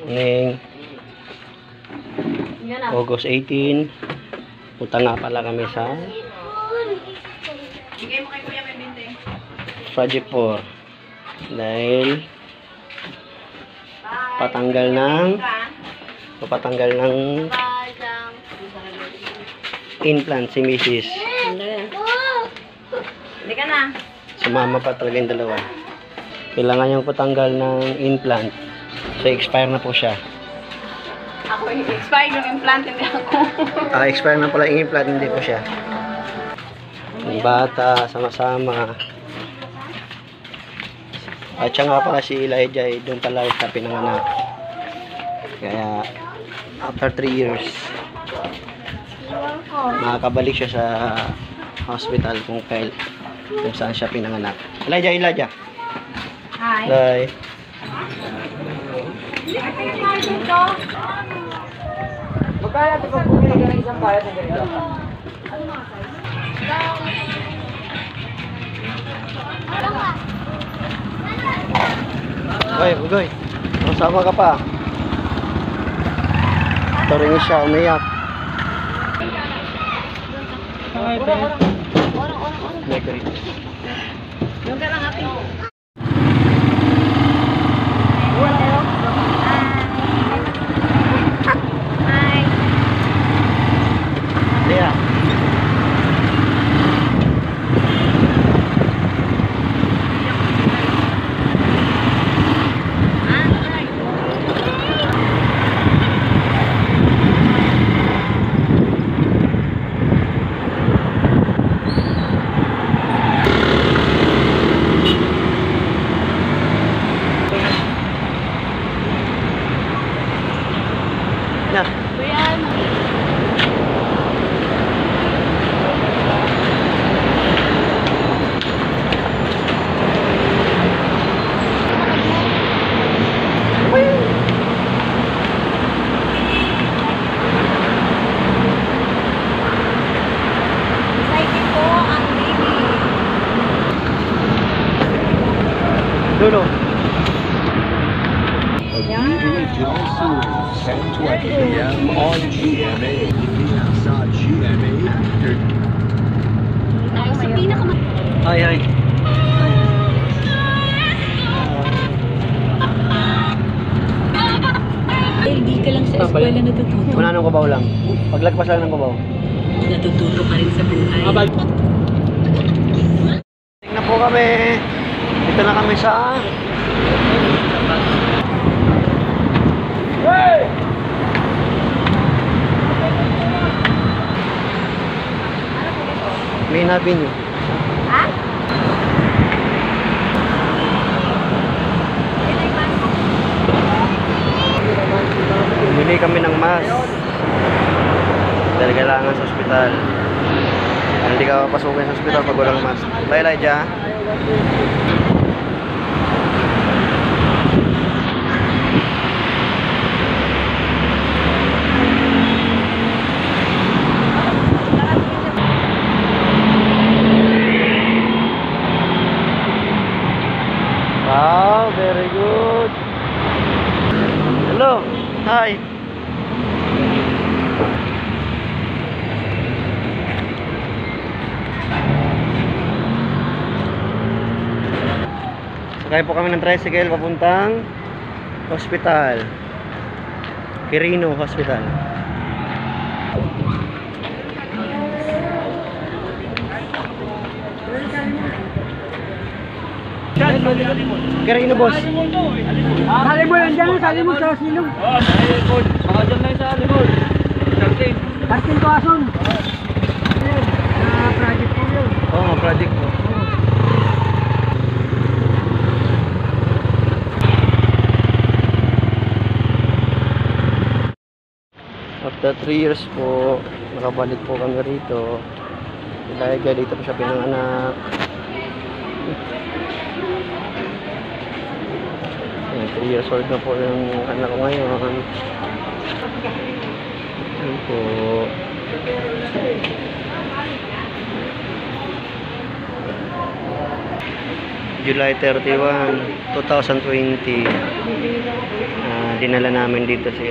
Ngayong August 18. Punta nga pala kami sa Project 4 dahil papatanggal ng implant si Mrs. Hindi ka na. Sumama pa talaga yung dalawa. Kailangan niyang patanggal ng implant. So expire na po siya. Ako yung expired yung implant, hindi ako. Expire na pala yung implant, hindi po siya. Yung bata, sama-sama. At siya nga pala si Elijah, doon pala sa pinanganak. Kaya, after 3 years, makakabalik siya sa hospital kung saan siya pinanganak. Elijah. Hi. Bye. Magkala ito pag bumili ka ng isang bayad na ganito? Ugoy. Masama ka pa. Taringin siya, umiyak. Yung ka lang ating. Lea. Dulo. On GMA. Sa GMA. Hi. Hindi ka lang sa eskwela natututo. Wala nang kubaw lang. Paglagpas lang ng kubaw. Natututo ka rin sa buhay. Tingnan po kami. Dito na kami sa Main Avenue. Ha? Bumili kami ng mask. Dahil kailangan sa ospital. Hindi ka papasukin sa ospital pag walang mask. Bye, Elijah. Wow, very good. Hello. Hi. Sakay po kami ng tricycle papuntang hospital. Quirino Hospital. Quirino, boss. Salimol, andyan na, salimol sa silong. Oh, sa likod. Baka dyan lang sa likod. Parking ko ason. Project ko yun. Oo, project po. After 3 years po, nakabalik po kami rito. Dahil dito po siya pinanganak. 3 years old na po yung anak ko ngayon. Yun po. July 31, 2020. Dinala namin dito si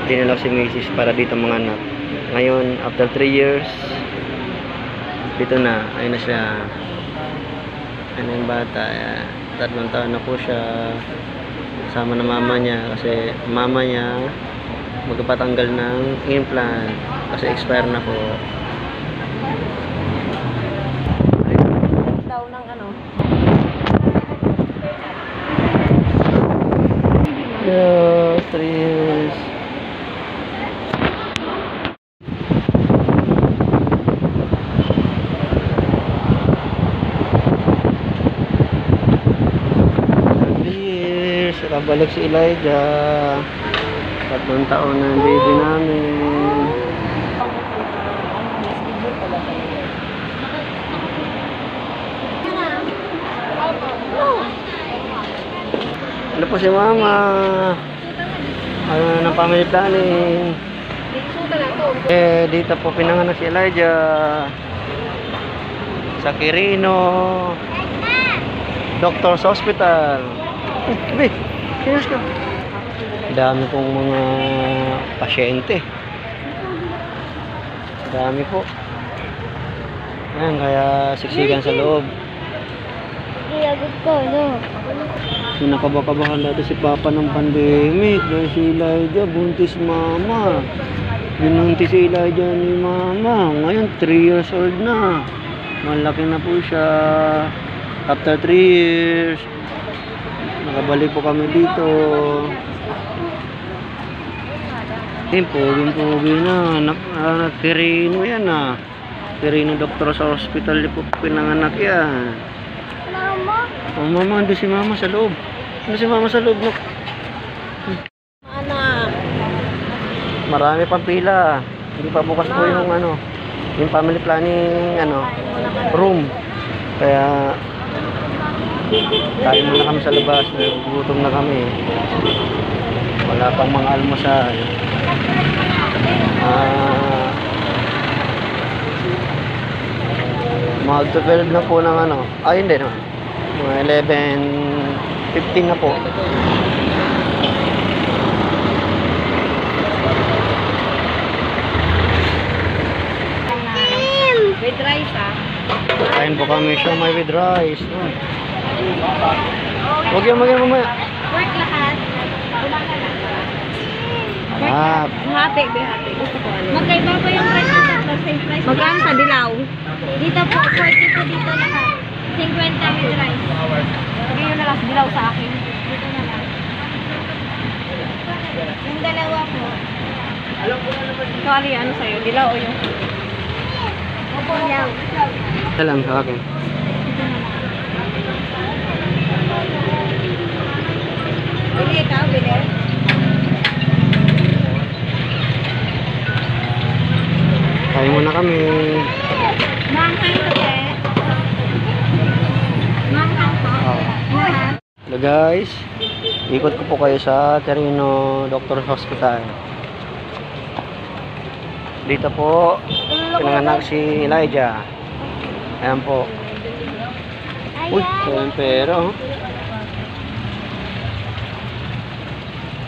dinala si Mrs. para dito manganak. Ngayon, after 3 years, dito na, ayun na siya. Ano yung bata, 3 taon na po siya. Kasama na mama niya kasi mama niya magpapatanggal ng implant kasi expire na po. Daw ng ano. Yeah, 3 years. Nakabalik si Elijah. 3 taon na ang baby namin. Ano po si mama? Ano ng family planning? Dito po pinanganak si Elijah sa Quirino Doctor's Hospital. Sabi, serious ka? Dami pong mga pasyente. Dami po. Ayan, kaya siksikan sa loob. Iyagot ko, no? Nakabakabahan natin si Papa ng pandemic dahil si Elijah buntis mama. Binuntis si Elijah ni mama. Ngayon 3 years old na. Malaki na po siya. After 3 years, nakabalik po kami dito. Pogi na. Quirino yan Quirino Doctor's Hospital po pinanganak yan. Mama? Oh mama, ando si mama sa loob. Ando si mama sa loob. Look. Anak. Marami pang pila. Hindi pa bukas po yung yung family planning room. Kaya kain muna kami sa labas. Nagugutom na kami. Wala pang mga almusal. Mag-12 na po ng hindi naman. Mga 11:15 na po. With rice Kain po kami siomai with rice. Huwag yan mamaya. Work lahat. Hati. Gusto ko Magkaiba pa yung price ng tatlo, same price. Magkano sa dilaw? Dito po, 40 po dito lahat. 50 with rice. Sige yun na lang sa dilaw sa akin. Dito na lang. Yung dalawa po. Ikaw Ali, ano sa'yo? Dilaw o yung... Opo lang. Ito lang sa akin. Bili ikaw, bili. Kain muna kami. Manghang to, eh. Manghang po. Lahat. Hello guys. Ikot ko po kayo sa Quirino Doctor's Hospital. Dito po pinanganak si Elijah. Ayan po. Uy, yung pera.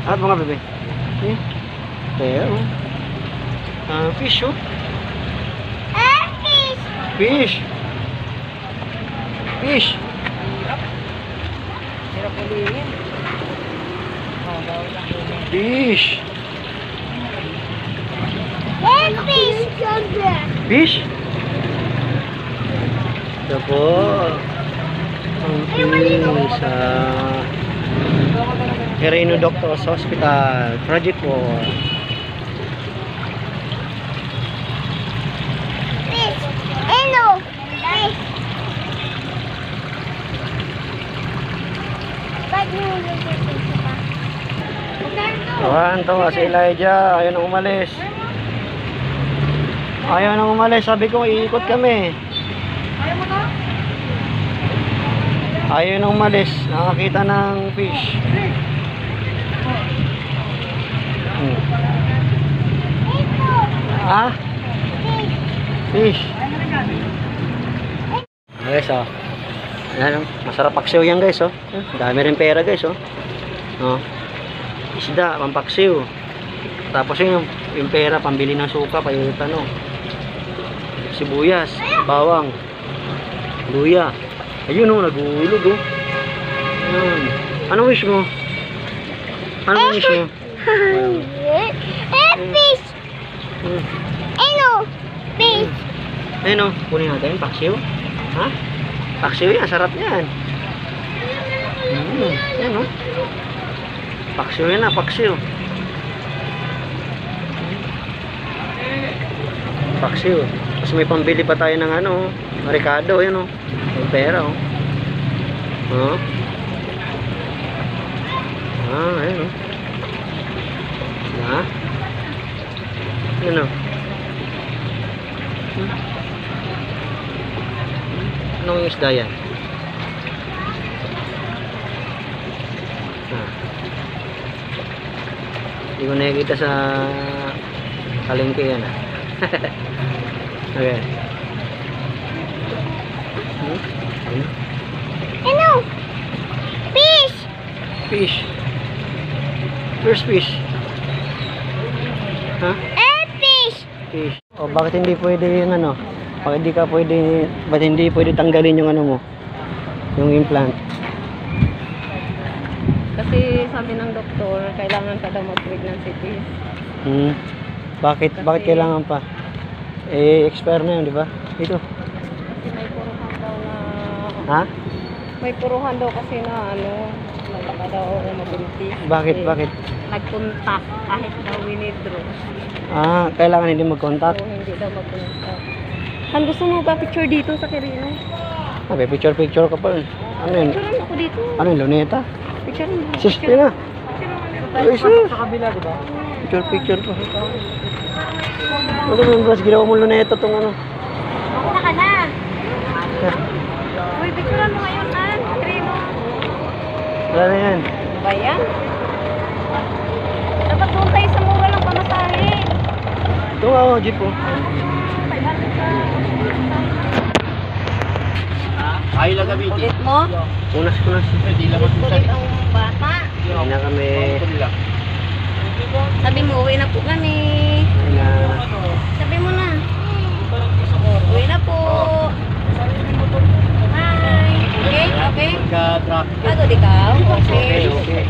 At mga bebe. Pera. Fish oh. Fish. Fish. Fish. Ito po. Ang fish sa Quirino Doctor's Hospital. Project po. Tawa si Elijah. Ayaw nang umalis. Sabi ko iikot kami. Ayaw nang umalis. Nakakita ng fish. Fish. Yes, Ayan, oh. Masarap paksiw yan guys, oh. Dami rin pera guys, oh. Oh. Isda, pampaksiw. Tapos yung pera, pambili ng suka, payutan, oh. Sibuyas, bawang, luya. Ayun, oh, nag-uulog, oh. Ayun. Ano wish mo? Ano wish mo? Fish! Ano? Fish! Ayun, oh. Kunin natin, paksiw. Ha? Paksiw yan, sarap yan. Yan, oh. Paksiw yan, paksiw. Paksiw. Tapos may pambili pa tayo ng ano, Ricardo, yun, oh. May pera, oh. Oh. Ayun, oh. Ha? Yun, oh. Anong isda yan? Hindi ko nakikita sa palengke yan, ah. Okay. Ano? Fish! Fish. Where's fish? Ha? Fish! Fish. O bakit hindi pwede yung ano? Bakit hindi pwede tanggalin yung ano mo? Yung implant. Kasi sabi ng doktor, kailangan ka daw mag-pregnancy test. Bakit kailangan pa? Expire na yun, di ba? Ito. Kasi may puruhan daw na... Ha? May puruhan daw kasi na ano, baka daw ako mabuntis. Bakit? Nag-contact kahit daw winidraw. Kailangan hindi mag-contact. So, hindi daw mag-contact. Han, gusto mo ba picture dito sa Kirino? May picture ka pa. Ano yun? Picturean ako dito. Ano yun? Luneta? Picturean mo. Sis, na. Ayos na. Sa kabila, di ba? Picture pa. Ano yung bros? Ginawa mo luneta tong ano? Ako ka na! Uy, picturean mo ngayon, Han. Kirino. Wala na yan. Ano ba yan? Dapat doon tayo sa mura lang pamasahe. Ito nga ako, jeep po. Ay lang kami. Ulit mo? Kunas. Hindi lang Ulit ang bata. Hindi na kami. Sabi mo, uwi na po kami. Sabi mo na. Uwi na po. Hi. Okay? Ka-truck. Pagod ikaw? Okay. Okay.